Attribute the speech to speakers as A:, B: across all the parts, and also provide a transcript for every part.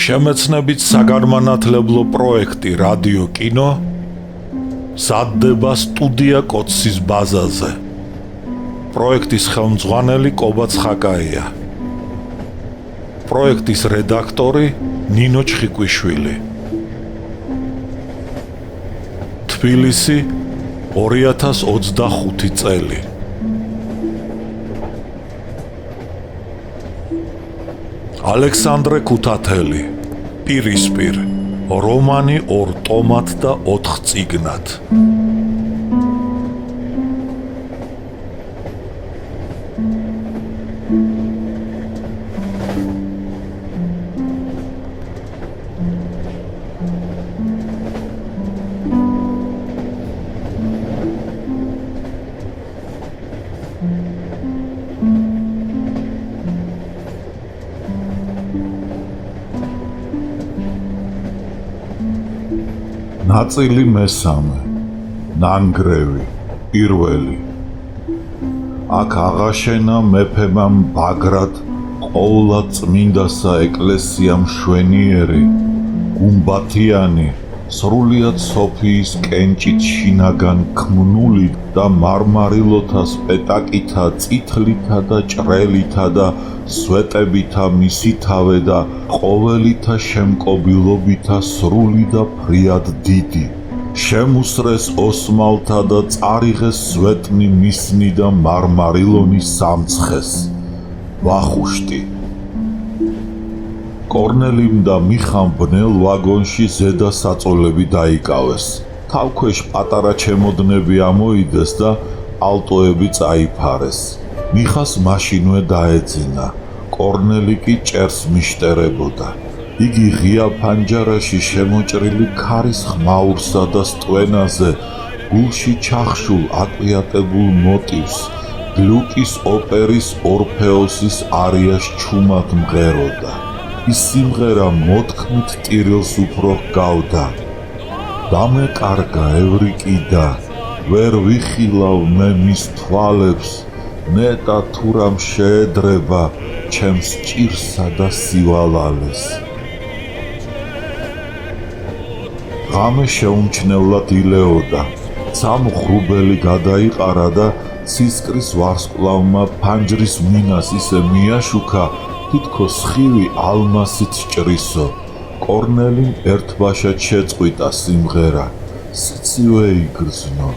A: შემეცნებით საგანმანათლებლო პროექტი რადიო კინო სადდება სტუდია კოცის ბაზაზე. პროექტის ხელმძღვანელი კობა ცხაკაია. პროექტის რედაქტორი ნინო ჩხიკვიშვილი. თბილისი 2025 წელი. ალექსანდრე ქუთათელი, პირისპირ, რომანი 2 ტომად და 4 წიგნად. ნაწილი მესამე, ნანგრევი, პირველი. აქ აღაშენა მეფემამ ბაგრატ ყოვლად წმინდასა ეკლესია მშვენიერი, გუმბათიანი, სრულიად სოფიის კენჭით შინაგან ქმნული და მარმარილოთა სპეტაკითა, წითლითა და ჭრელითა და სვეტებითა მისითავე და ყოველითა შემკობილობითა სრული და ფრიად დიდი. შემუსრეს ოსმალთა და წარიღეს სვეტნი მისნი და მარმარილონი სამცხეს. ვახუშტი. კორნელიმ და მიხამ ბნელ ვაგონში ზედა საწოლები დაიკავეს. თავქვეშ პატარა ჩემოდნები ამოიდეს და პალტოები წაიფარეს. მიხას მაშინვე დაეძინა. კორნელი კი ჭერს მიშტერებოდა. იგი ღია ფანჯარაში შემოჭრილი ქარის ხმაურსა და სტვენაზე გულში ჩახშულ აკვიატებულ მოტივს გლუკის ოპერის ორფეოსის არიას ჩუმად მღეროდა. ის სიმღერა მოთქმით ტირილს უფრო ჰგავდა. დამეკარგა ევრიკიდა, ვერ ვიხილავ მე მის თვალებს, ნეტა თურამ შეედრება ჩემს ჭირსა და სივალალეს. ღამე შეუმჩნევლად ილეოდა. ცამხრუბელი გადაიყარა და ცისკრის ვარსკვლავმა ფანჯრის მინას ისე მიაშუქა, თითქოს ხივი ალმასით ჭრისო. კორნელიმ ერთბაშად შეწყვიტა სიმღერა. სიცივე იგრძნო.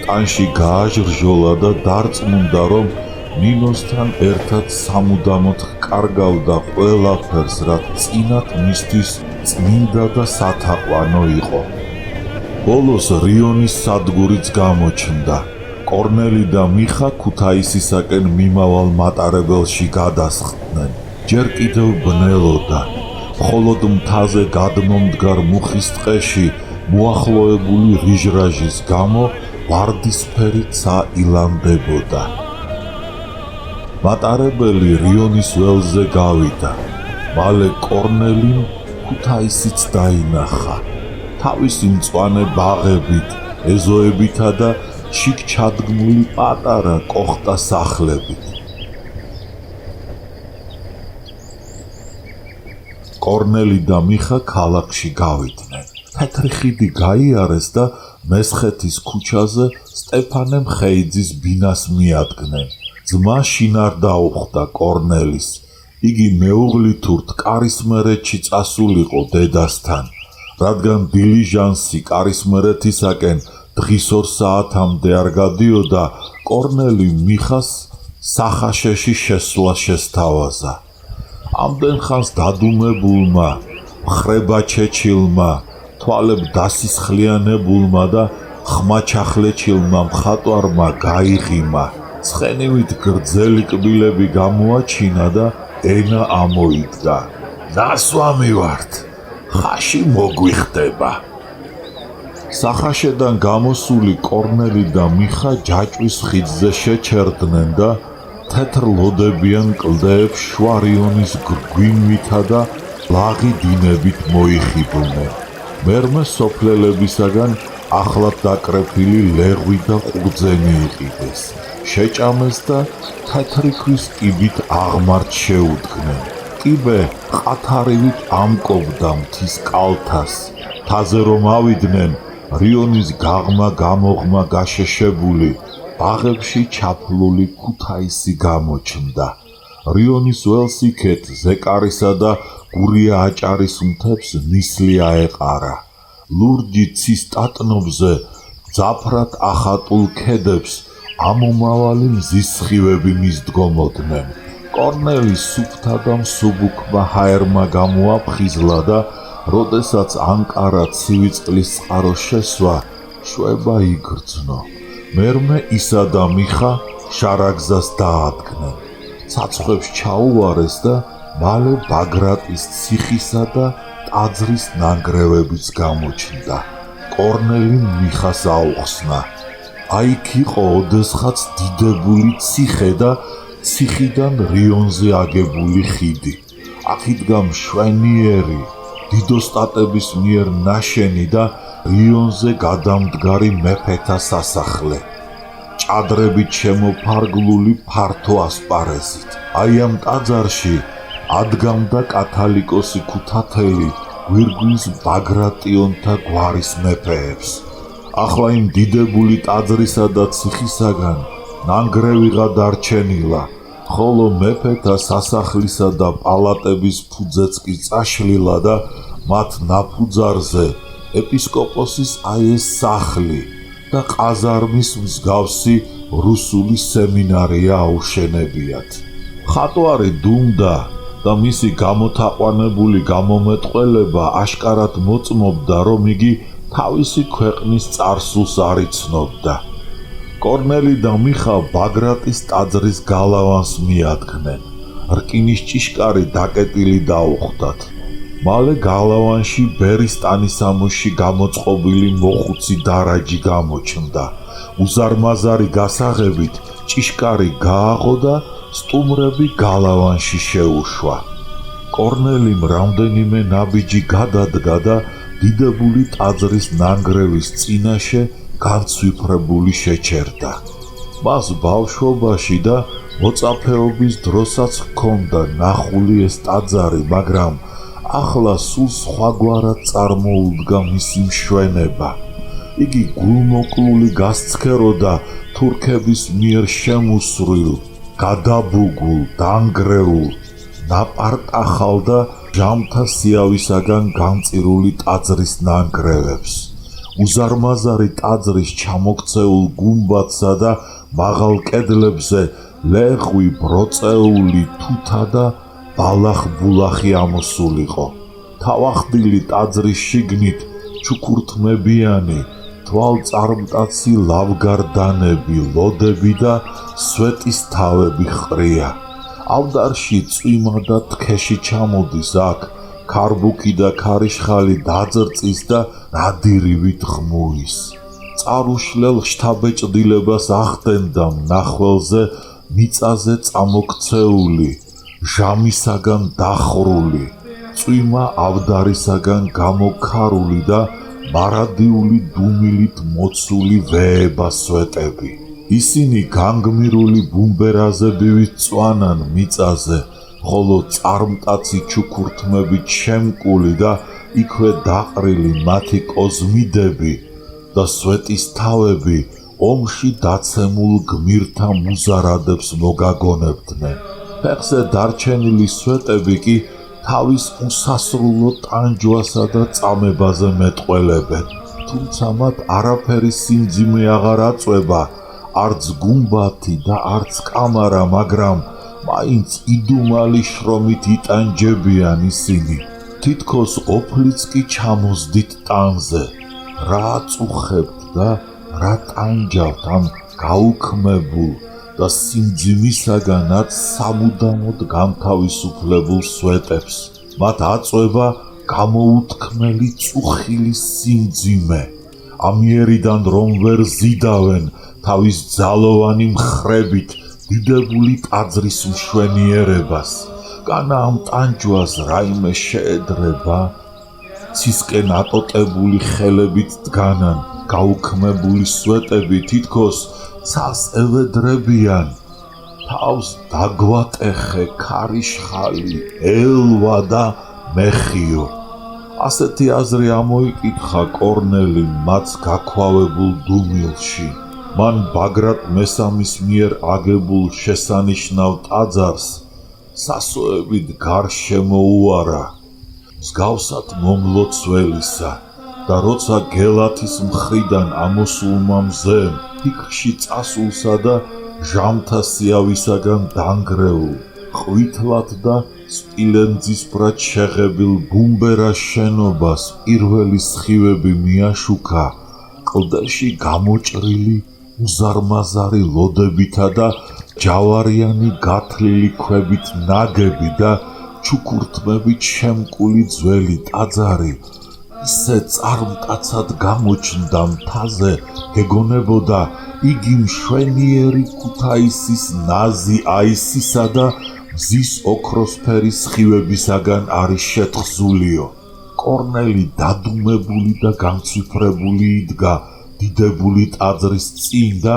A: ტანში გააჟრჟოლა და დარწმუნდა, რომ ნინოსთან ერთად სამუდამოდ ჰკარგავდა ყველაფერს, რაც წინათ მისთვის წმინდა და სათაყვანო იყო. ბოლოს რიონის სადგურიც გამოჩნდა. კორნელი და მიხა ქუთაისისაკენ მიმავალ მატარებელში გადასხდნენ. ჯერ კიდევ ბნელოდა. მხოლოდ მთაზე გადმომდგარ მუხის ტყეში მოახლოებული რიჟრაჟის გამო ვარდისფერი ცა ილანდებოდა. მატარებელი რიონის ველზე გავიდა. მალე კორნელიმ ქუთაისიც დაინახა. თავისი მწვანე ბაღებით, ეზოებითა და შიგ ჩადგმული პატარა კოხტა სახლებით. კორნელი და მიხა ქალაქში გავიდნენ. თეთრი ხიდი გაიარეს და მესხეთის ქუჩაზე სტეფანე მხეიძის ბინას მიადგნენ. ძმა შინარ დაუხდა კორნელის. იგი მეუღლითურთ კარისმერეთში წასულიყო დედასთან, რადგან დილიჟანსი კარისმერეთისაკენ დღის 2 საათამდე არ გადიოდა, კორნელი მიხას სახაშეში შესვლა შესთავაზა. ამდენ ხანს დადუმებულმა, მხრებაჩეჩილმა, თვალებ დასისხლიანებულმა და ხმაჩახლეჩილმა მხატვარმა გაიღიმა. ცხენივით გრძელი კბილები გამოაჩინა და ენა ამოიგდა. ნასვამი ვართ, ხაში მოგვიხდება. სახაშედან გამოსული კორნელი და მიხა ჯაჭვის ხიდზე შეჩერდნენ და თეთრ ლოდებიან კლდეებს შუა რიონის გვიმვითა და ლაღი დინებით მოიხიბლნენ. მერმე სოფლელებისაგან ახლად დაკრეფილი ლეღვი და ყურძენი იყიდეს. შეჭამეს და თეთრი ქვის კიბით აღმართ შეუდგნენ. კიბე ყათარივით ამკობდა მთის კალთას. თაზე რომ ავიდნენ, რიონის გაღმა გამოღმა გაშეშებული, ბაღებში ჩაფლული ქუთაისი გამოჩნდა. რიონის ველსიქეთ ზეკარისა და გურია აჭარის მთებს ნისლი აეყარა. ლურჯი ცის ტატნობზე ძაფრად ახატულ ქედებს ამომავალი მზის სხივები მისდგომოდნენ. კორნელის სუფთა და მსუბუქმა ჰაერმა გამოაფხიზლა და როდესაც ანკარა ცივი წყლის წყარო შესვა, შვება იგრძნო. მერმე ისა და მიხა შარაგზას დაადგნენ. ცაცხვებს ჩაუვარეს და მალე ბაგრატის ციხისა და ტაძრის ნანგრევებიც გამოჩნდა. კორნელი მიხას აუხსნა. აიქ იყო ოდესღაც დიდებული ციხე და ციხიდან რიონზე აგებული ხიდი. აქ იდგა მშვენიერი, დიდოსტატების მიერ ნაშენი და რიონზე გადამდგარი მეფეთა სასახლე. ჭადრებით შემოფარგლული ფართო ასპარეზით. აი ამ ტაძარში ადგამდა კათალიკოსი ქუთათელი გვირგვინს ბაგრატიონთა გვარის მეფეებს. ახლა იმ დიდებული ტაძრისა და ციხისაგან ნანგრევიღა დარჩენილა, ხოლო მეფეთა სასახლისა და პალატების ფუძეც კი წაშლილა და მათ ნაფუძარზე ეპისკოპოსის ეს სახლი და ყაზარმის მსგავსი რუსული სემინარია აუშენებიათ. ხატვარი დუმდა და მისი გამოთაყვანებული გამომეტყველება აშკარად მოწმობდა, რომ იგი თავისი ქვეყნის წარსულს არ იცნობდა. კორნელი და მიხა ბაგრატის ტაძრის გალავანს მიადგნენ. რკინის ჭიშკარი დაკეტილი დაუხვდათ. მალე გალავანში ბერის ტანისამოსში გამოწყობილი მოხუცი დარაჯი გამოჩნდა. უზარმაზარი გასაღებით ჭიშკარი გააღო და სტუმრები გალავანში შეუშვა. კორნელიმ რამდენიმე ნაბიჯი გადადგა და დიდებული ტაძრის ნანგრევის წინაშე განცვიფრებული შეჩერდა. მას ბავშვობაში და მოწაფეობის დროსაც ჰქონდა ნახული ეს ტაძარი, მაგრამ ახლა სულ სხვაგვარად წარმოუდგა მისი მშვენება. იგი გულმოკლული გასცქეროდა თურქების მიერ შემოსრულ, გადაბუგულ, დანგრეულ, ნაპარტახალ და ჟამთა სიავისაგან განწირული ტაძრის ნანგრევებს. უზარმაზარი ტაძრის ჩამოქცეულ გუმბათსა და მაღალ კედლებზე ლეღვი, ბროწეული თუთა და ბალახ-ბულახი ამოსულიყო. თავახდილი ტაძრის შიგნით ჩუქურთმებიანი, თვალწარმტაცი ლავგარდანები, ლოდები და სვეტის თავები ყრია. ავდარში წვიმა და თქეში ჩამოდის, აქ ქარბუქი და ქარიშხალი დაძრწის და ნადირივით ღმუის. წარუშლელ შთაბეჭდილებას ახდენდა მნახველზე მიწაზე წამოქცეული, ჟამისაგან დახრული, წვიმა ავდარისაგან გამოქარული და მარადიული დუმილით მოცული ვეება სვეტები. ისინი განგმირული ბუმბერაზებივით წვანან მიწაზე, ხოლო წარმტაცი ჩუქურთმებით შემკული და იქვე დაყრილი მათი კოზმიდები და სვეტის თავები ომში დაცემულ გმირთა მუზარადებს მოგაგონებდნენ. ფეხზე დარჩენილი სვეტები კი თავის უსასრულო ტანჯვასა და წამებაზე მეტყველებენ, თუმცა მათ არაფერი სიმძიმე აღარ აწვება, არც გუმბათი და არც კამარა, მაგრამ მაინც იდუმალი შრომით იტანჯებიან ისინი. თითქოს ოფლიც კი ჩამოსდით ტანზე. რა აწუხებთ და რა ტანჯავთ ამ გაუქმებულ და სიმძიმისაგანაც სამუდამოდ განთავისუფლებულ სვეტებს. მათ აწვება გამოუთქმელი წუხილი სიმძიმე. ამიერიდან რომ ვერ ზიდავენ თავის ძალოვანი მხრებით დიდებული ტაძრის მშვენიერებას, განა ამ ტანჯვას რაიმე შეედრება? ცისკენ ატოტებული ხელებით დგანან გაუქმებული სვეტები, თითქოს ცას ევედრებიან. თავს დაგვატეხე ქარიშხალი, ელვა და მეხიო. ასეთი აზრი ამოიკითხა კორნელიმ მათ გაქვავებულ დუმილში. მან ბაგრატ მესამის მიერ აგებულ შესანიშნავ ტაძარს სასოებით გარშემო უარა, მსგავსად მომლოცველისა და როცა გელათის მხრიდან ამოსულმა მზემ ფიქრში წასულსა და ჟამთა სიავისაგან დანგრეულ, ყვითლად და სპილენძისფრად შეღებილ ბუმბერას შენობას პირველი სხივები მიაშუქა, კლდეში გამოჭრილი უზარმაზარი ლოდებითა და ჯავარიანი გათლილი ქვებით ნაგები და ჩუქურთმებით შემკული ძველი ტაძარი ისე წარმკაცად გამოჩნდა მთაზე, გეგონებოდა იგი მშვენიერი ქუთაისის ნაზი აისისა და მზის ოქროსფერის სხივებისაგან არის შეთხზულიო. კორნელი დადუმებული და გამციფრებული იდგა დიდებული ტაძრის წინ და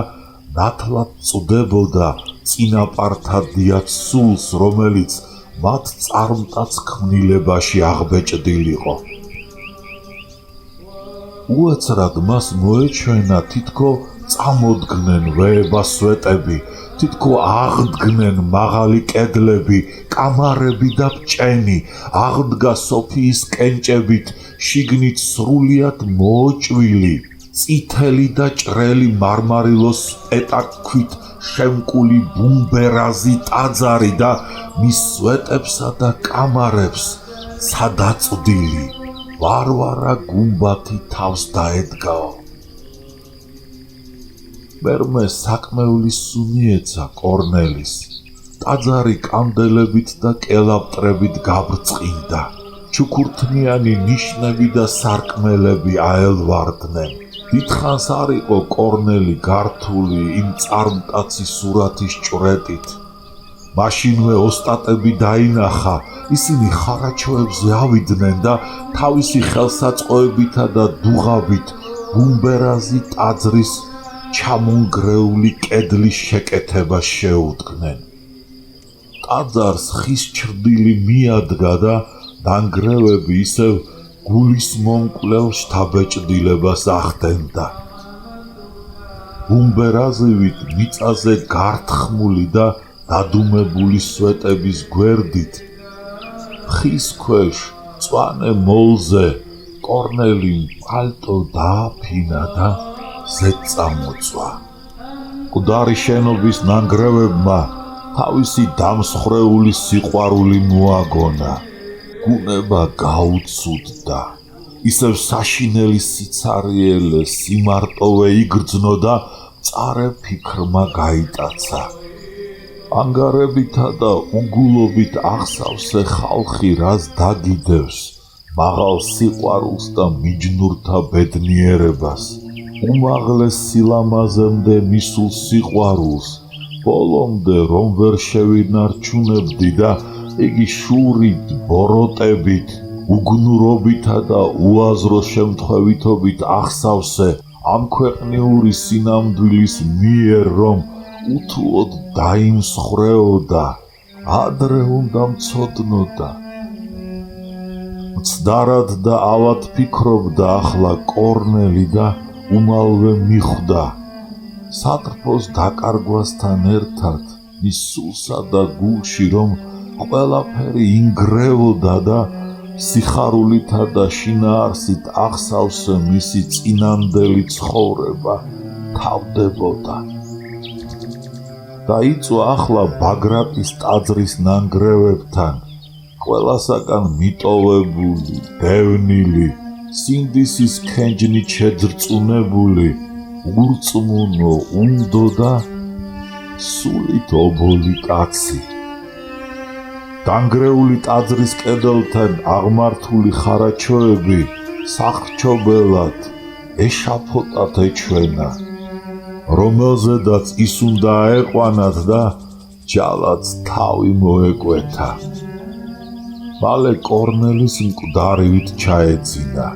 A: ნათლად წდებოდა წინაპართა დიად სულს, რომელიც მათ წარმტაც ქმნილებაში აღბეჭდილიყო. უეცრად მას მოეჩვენა თითქო წამოდგნენ ვეება-სვეტები, თითქო აღდგნენ მაღალი კედლები, კამარები და ბჭენი, აღდგა სოფიის კენჭებით, შიგნით სრულიად მოოჭვილი, წითელი და ჭრელი მარმარილოს პეტაქვით შემკული ბუმბერაზი ტაძარი და მის სვეტებსა და კამარებს სადაწვდილი ვარვარა გუმბათი თავს დაედგაო. მერმე საკმევლის სუნი ეცა კორნელის. ტაძარი კანდელებით და კელაპტრებით გაბრწყინდა. ჩუქურთმიანი ნიშნები და სარკმელები აელვარდნენ. დიდხანს არ იყო კორნელი გართული იმ წარმტაცის სურათის ჭვრეტით. მაშინვე ოსტატები დაინახა, ისინი ხარაჩოებზე ავიდნენ და თავისი ხელსაწყოებითა და დუღაბით ბუმბერაზი ტაძრის ჩამონგრეული კედლის შეკეთებას შეუდგნენ. ტაძარს ხის ჩრდილი მიადგა და დანგრევები ისევ გულის მომკვლელ შთაბეჭდილებას ახდენდა. ბუმბერაზივით მიწაზე გართხმული და დადუმებული სვეტების გვერდით ხის ქვეშ მწვანე მოლზე კორნელიმ პალტო დააფინა და ზედ წამოწვა. მკვდარი შენობის ნანგრევებმა თავისი დამსხრეული სიყვარული მოაგონა. გუნება გაუცუდდა. ისევ საშინელი სიცარიელე სიმარტოვე იგრძნო და მწარე ფიქრმა გაიტაცა. ანგარებითა და უგულობით აღსავსე ხალხი რას დაგიდევს მაღალ სიყვარულს და მიჯნურთა ბედნიერებას, უმაღლეს სილამაზემდე მისულ სიყვარულს, ბოლომდე რომ ვერ შევინარჩუნებდი და იგი შურით, ბოროტებით, უგნურობითა და უაზრო შემთხვევითობით ახსავსე ამ ქვეყნიური სინამდვილის მიერ რომ უთუოდ დაიმსხრეოდა, ადრე უნდა მცოდნოდა. მცდარად და ავად ფიქრობდა ახლა კორნელი და უმალვე მიხვდა სატრფოს დაკარგვასთან ერთად მის სულსა და გულში რომ ყველაფერი ინგრევოდა და სიხარულითა და შინაარსით ახსავსე მისი წინანდელი ცხოვრება თავდებოდა. დაიწვა ახლა ბაგრატის ტაძრის ნანგრევებთან, ყველასაგან მიტოვებული, დევნილი, სინდისის ქენჯნით შეძრწუნებული, ურწმუნო, უნდო და სულით ობოლი კაცი. დანგრეული ტაძრის კედელთან აღმართული ხარაჩოები სახრჩობელად ეშაფოტად ეჩვენა, რომელზედაც ის უნდა აეყვანათ და ჯალაც თავი მოეკვეთა. მალე კორნელის მკვდარივით ჩაეძინა.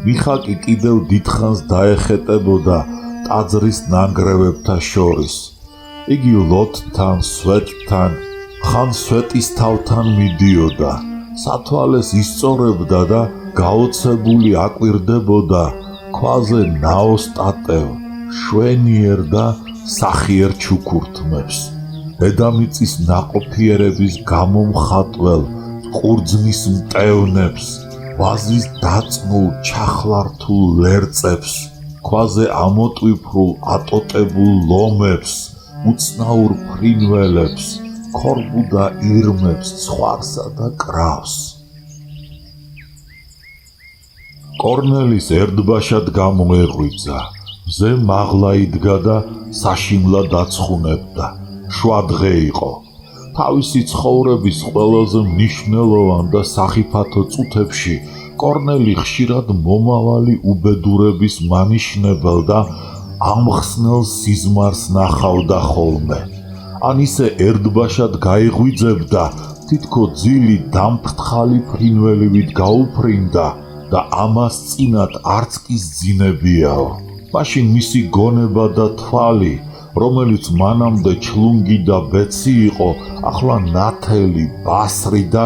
A: მიხაკი კიდევ დიდხანს დაეხეტებოდა ტაძრის ნანგრევებთა შორის. იგი ლოთთან, სვეტთან, ხან სვეტის თავთან მიდიოდა, სათვალეს ისწორებდა და გაოცებული აკვირდებოდა ქვაზე ნაოსტატევ, შვენიერ და სახიერ ჩუქურთმებს, დედამიწის ნაყოფიერების გამომხატველ ყურძნის მტევნებს, ვაზის დაწმულ ჩახლართულ ლერწებს, ქვაზე ამოტვიფრულ ატოტებულ ლომებს, უცნაურ ფრინველებს, ქორბუდა ირმებს, ცხვარსა და კრავს. კორნელის ერდბაშად გამოეღვიძა, მზე მაღლა იდგა და საშინლად აცხუნებდა, შვა დღე იყო. თავისი ცხოვრების ყველაზე მნიშვნელოვან და სახიფათო წუთებში კორნელი ხშირად მომავალი უბედურების მანიშნებელ და ამხსნელ სიზმარს ნახავდა ხოლმე. ან ისე ერდბაშად გაიღვიძებდა, თითქო ძილი დამფრთხალი ფრინველივით გაუფრინდა და ამას წინათ არც კი სძინებიაო. მაშინ მისი გონება და თვალი, რომელიც მანამდე ჩლუნგი და ბეცი იყო, ახლა ნათელი, ბასრი და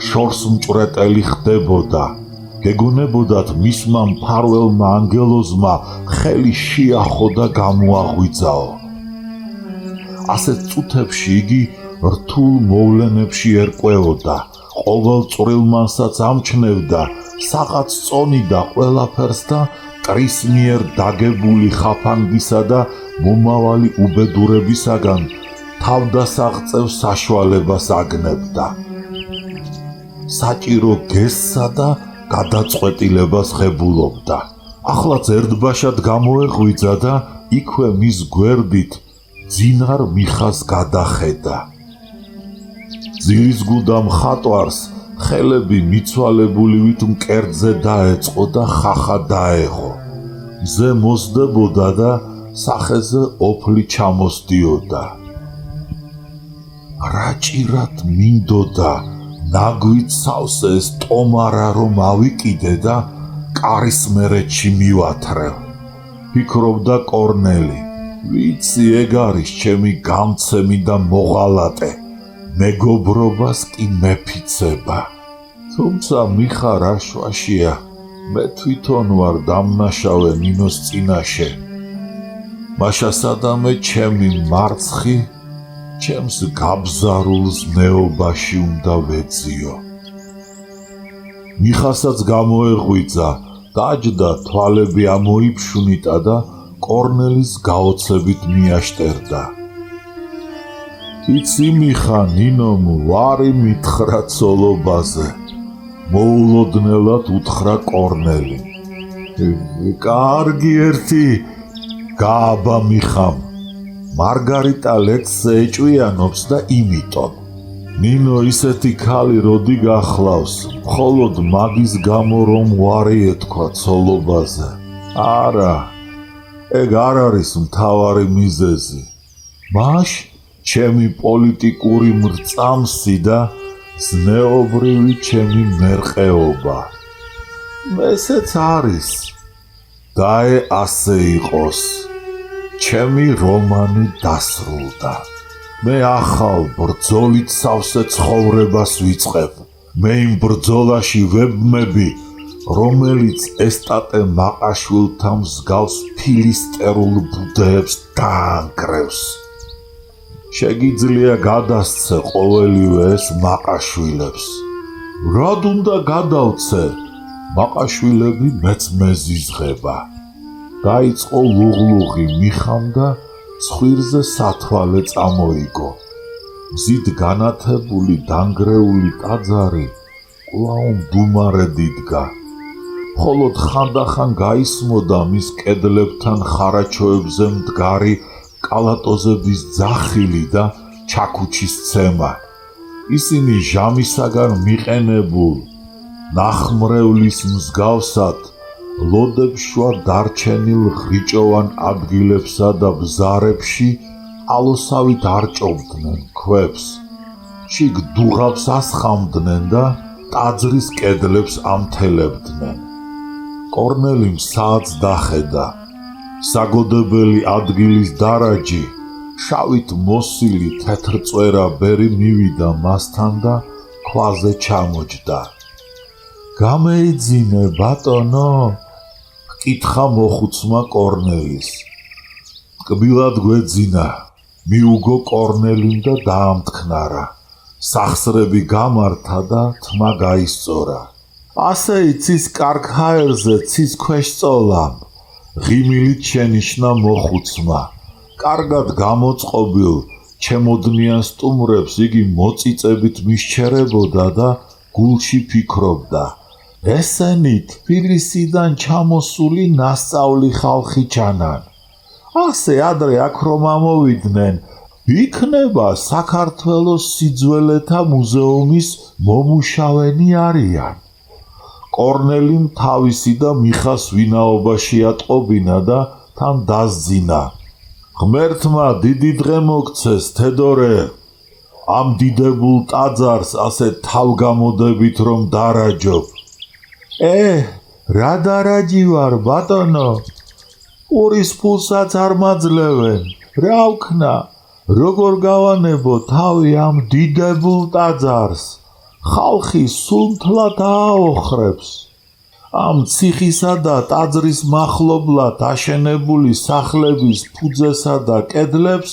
A: შორსმჭვრეტელი ხდებოდა. გეგონებოდათ მისმა მფარველმა ანგელოზმა ხელი შეახო და გამოაღვიძაო. ასეთ წუთებში იგი რთულ მოვლენებში ერკვეოდა, ყოველ წვრილმანსაც ამჩნევდა საღაც წონი და ყველაფერს და ტრის მიერ დაგებული ხაფანგისა და მომავალი უბედურებისაგან თავდასაღწევ საშუალებას აგნებდა. საჭირო გესსა და გადაწყვეტილებას ღებულობდა. ახლაც ერდბაშად გამოეღვიძა და იქვე მის გვერდით ძინარ მიხას გადახედა. ძილის გუდა მხატვარს ხელები მიცვალებულივით მკერდზე დაეწყო და ხახა დაეღო. მზე მოსდებოდა და სახეზე ოფლი ჩამოსდიოდა. რა ჭირად მინდოდა ნაგვით სავსე ეს ტომარა რომ ავიკიდე და კარის მერეთში მივათრევ, ფიქრობდა კორნელი. ვიცი ეგ არის ჩემი გამცემი და მოღალატე, მეგობრობას კი მეფიცება. თუმცა მიხა რა შვაშია, მე თვითონ ვარ დამნაშავე ნინოს წინაშე. მაშა სადამე ჩემი მარცხი ჩემს გაბზარულ ზნეობაში უნდა ვეძიო. მიხასაც გამოეღვიძა, დაჯდა, თვალები ამოიფშუნიტა და კორნელის გაოცებით მიაშტერდა. იცი მიხა, ნინომ ვარი მითხრა ცოლობაზე, მოულოდნელად უთხრა კორნელი. კარგი ერთი, გააბა მიხამ, მარგარიტა ლექსზე ეჭვიანობს და იმიტომ. ნინო ისეთი ქალი როდი გახლავს, მხოლოდ მაგის გამო რომ ვარი ეთქვა ცოლობაზე. არა, ეგ არ არის მთავარი მიზეზი. მაშ ჩემი პოლიტიკური მრწამსი და ზნეობრივი ჩემი მერყეობა. ესეც არის. დაე ასე იყოს. ჩემი რომანი დასრულდა. მე ახალ ბრძოლით სავსე ცხოვრებას ვიწყებ. მე იმ ბრძოლაში ვებმები, რომელიც ესტატე მაყაშვილთან მსგავს ფილისტერულ ბუდეებს დაანგრევს. შეგიძლია გადასცე ყოველივე ეს მაყაშვილებს. რად უნდა გადავცე? მაყაშვილები მეც მეზიზღება. დაიწყო ლუღლუღი მიხამ და ცხვირზე სათვალე წამოიგო. მზით განათებული დანგრეული ტაძარი კვლავ მდუმარედ იდგა. მხოლოდ ხანდახან გაისმოდა მის კედლებთან ხარაჩოებზე მდგარი კალატოზების ძახილი და ჩაქუჩის ცემა. ისინი ჟამისაგან მიყენებულ ნახმრევლის მსგავსად ლოდებს-შუა დარჩენილ ղრიჭოვან ადგილებსა და ბზარებში ალოსავით არჭობდნენ ქვებს. შიგ დუღაბს ასხამდნენ და ტაძრის კედლებს ამთელებდნენ. კორნელიმ საათს დახედა. საგოდებელი ადგილის დარაჯი შავით მოსილი თეთრწვერა ბერი მივიდა მასთან და ქვაზე ჩამოჯდა. გამეიძინე ბატონო? ჰკითხა მოხუცმა კორნელის. კბილად გვეძინა, მიუგო კორნელიმ და დაამტკნარა. სახსრები გამართა და თმა გაისწორა. ასე იცის კარგ ჰაერზე ცის ქვეშ წოლამ, ღიმილით შენიშნა მოხუცმა. კარგად გამოწყობილ, ჩემოდნიან სტუმრებს იგი მოწიწებით მისჩერებოდა და გულში ფიქრობდა. ესენი თბილისიდან ჩამოსული ნასწავლი ხალხი ჩანან. ასე ადრე აქ რომ ამოვიდნენ, იქნება საქართველოს სიძველეთა მუზეუმის მომუშავენი არიან. კორნელიმ თავისი და მიხას ვინაობაში ატყობინა და თან დასძინა. ღმერთმა დიდი დღე მოგცეს, თედორე. ამ დიდებულ ტაძარს ასე თავგამოდებით რომ დარაჯობ. რა დარაჯი ვარ, ბატონო? პურის ფულსაც არ მაძლევენ. რა ვქნა? როგორ გავანებო თავი ამ დიდებულ ტაძარს? ხალხი სუნთლად ააოხრებს. ამ ციხისა და ტაძრის მახლობლად აშენებული სახლების ფუძესა და კედლებს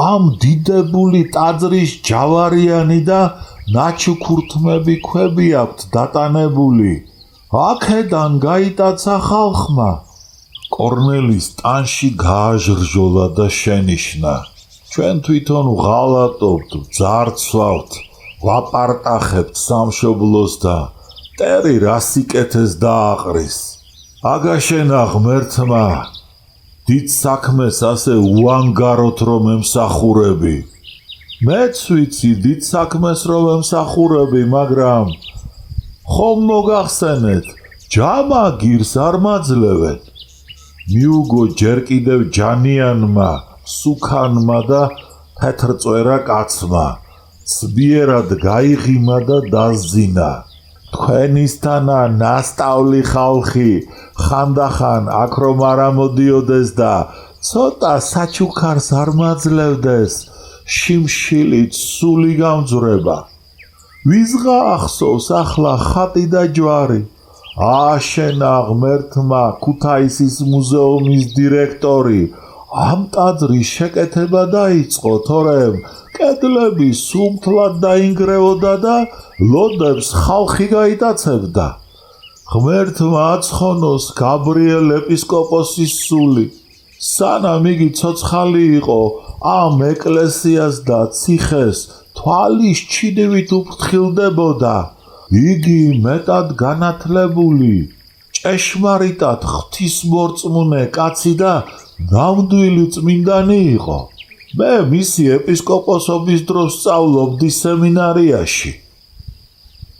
A: ამ დიდებული ტაძრის ჯავარიანი და ნაჩუქურთმები ქვები აქვთ დატანებული. აქედან გაიტაცა ხალხმა. კორნელის ტანში გააჟრჟოლა და შენიშნა. ჩვენ თვითონ ვღალატობთ, ვძარცვავთ, ვაპარტახებთ სამშობლოს და მტერი რა სიკეთეს დააყრის. აგაშენა ღმერთმა, დიდ საქმეს ასე უანგაროთ რომ ემსახურები. მეც ვიცი დიდ საქმეს რომ ემსახურები, მაგრამ ხომ მოგახსენეთ, ჯამა გირს არ მაძლევენ. მიუგო ჯერ კიდევ ჯანიანმა, სუქანმა და თეთრწვერა კაცმა. ცბიერად გაიღიმა და დასძინა. თქვენისთანა ნასწავლი ხალხი ხანდახან აქ რომ არ ამოდიოდეს და ცოტა საჩუქარს არ მაძლევდეს, შიმშილით სული გამძვრება. ვიზღა ახსოვს ახლა ხატი და ჯვარი. ააშენა ღმერთმა ქუთაისის მუზეუმის დირექტორი. ამ ტაძრის შეკეთება დაიწყო, თორემ კედლები სუმთლად დაინგრეოდა და ლოდებს ხალხი გაიტაცებდა. ღმერთმა აცხონოს გაბრიელ ეპისკოპოსის სული. სანამ იგი ცოცხალი იყო, ამ ეკლესიას და ციხეს თვალის ჩინივით უფრთხილდებოდა. იგი მეტად განათლებული, ჭეშმარიტად ღვთისმორწმუნე კაცი და ნამდვილი წმინდანი იყო. მე მისი ეპისკოპოსობის დროს სწავლობდი სემინარიაში.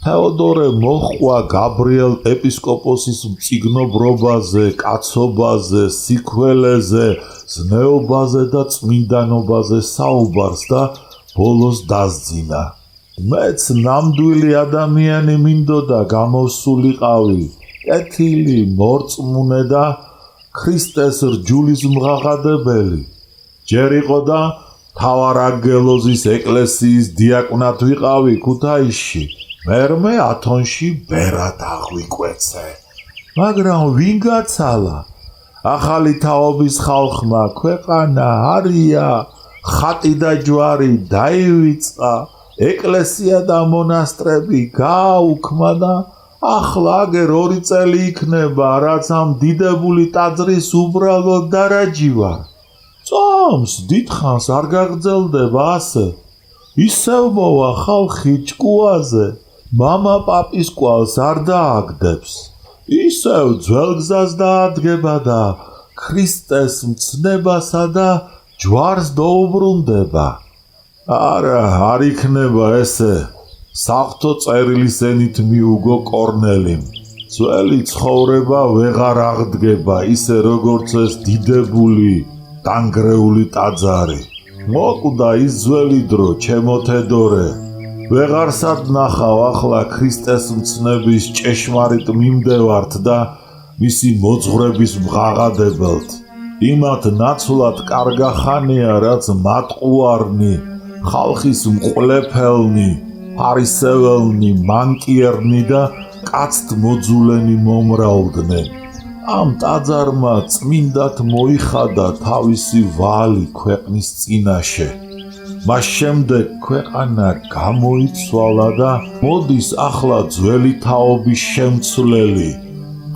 A: თეოდორე მოჰყვა გაბრიელ ეპისკოპოსის მწიგნობრობაზე, კაცობაზე, სიქველეზე, ზნეობაზე და წმინდანობაზე საუბარს და ბოლოს დასძინა. მეც ნამდვილი ადამიანი მინდოდა გამოვსულიყავი, კეთილი, მორწმუნე და ქრისტეს რჯულის მღაღადებელი. ჯერ იყო და მთავარანგელოზის ეკლესიის დიაკვნად ვიყავი ქუთაისში. მერმე ათონში ბერად აღვიკვეცე. მაგრამ ვინ გაცალა? ახალი თაობის ხალხმა ქვეყანა, არია, ხატი და ჯვარი დაივიწყა, ეკლესია და მონასტრები გააუქმა და ახლა აგერ 2 წელი იქნება, რაც ამ დიდებული ტაძრის უბრალოდ დარაჯი ვარ. წამს დიდხანს არ გაგრძელდება ასე. ისევ მოვა ხალხი ჭკუაზე, მამა პაპის კვალს არ დააგდებს. ისევ ძველ გზას დაადგება და ქრისტეს მცნებასა და ჯვარს დაუბრუნდება. არა, არ იქნება ესე. საღვთო წერილის ენით მიუგო კორნელიმ. ძველი ცხოვრება ვეღარ აღდგება ისე როგორც ეს დიდებული, დანგრეული ტაძარი. მოკვდა ის ძველი დრო, ჩემო თედორე. ვეღარსად ნახავ ახლა ქრისტეს მცნების ჭეშმარიტ მიმდევართ და მისი მოძღვრების მღაღადებელთ. იმათ ნაცვლად კარგა ხანია, რაც მატყუარნი, ხალხის მყვლეფელნი, ფარისეველნი, მანკიერნი და კაცთ მოძულენი მომრავლდნენ. ამ ტაძარმა წმინდად მოიხადა თავისი ვალი ქვეყნის წინაშე. მას შემდეგ ქვეყანა გამოიცვალა და მოდის ახლა ძველი თაობის შემცვლელი,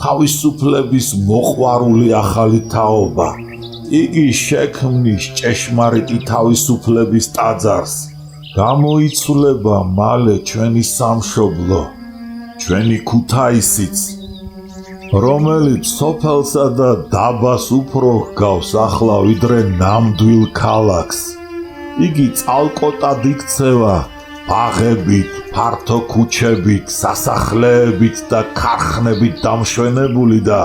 A: თავისუფლების მოყვარული ახალი თაობა. იგი შექმნის ჭეშმარიტი თავისუფლების ტაძარს. გამოიცვლება მალე ჩვენი სამშობლო, ჩვენი ქუთაისიც, რომელიც სოფელსა და დაბას უფრო ჰგავს ახლა ვიდრე ნამდვილ ქალაქს. იგი წალკოტად იქცევა ბაღებით, ფართო ქუჩებით, სასახლეებით და ქარხნებით დამშვენებული და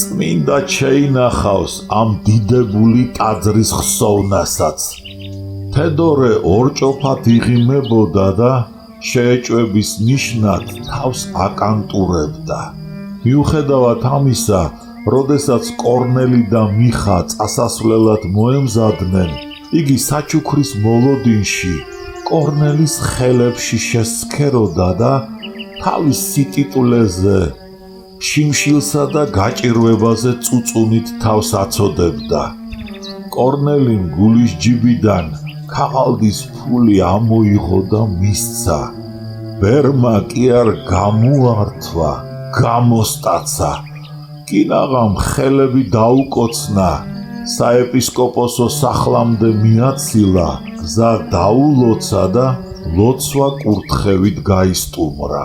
A: წმინდად შეინახავს ამ დიდებული ტაძრის ხსოვნასაც. თედორე ორჭოფად იღიმებოდა და შეეჭვების ნიშნად თავს აკანტურებდა. მიუხედავად ამისა, როდესაც კორნელი და მიხა წასასვლელად მოემზადნენ, იგი საჩუქრის მოლოდინში კორნელის ხელებში შესცქეროდა და თავის სიტიტულეზე, შიმშილსა და გაჭირვებაზე წუწუნით თავს აცოდებდა. კორნელიმ გულის ჯიბიდან ქაღალდის ფული ამოიღო და მისცა. ბერმა კი არ გამოართვა, გამოსტაცა. კინაღამ ხელები დაუკოცნა, საეპისკოპოსო სახლამდე მიაცილა, გზა დაულოცა და ლოცვა კურთხევით გაისტუმრა.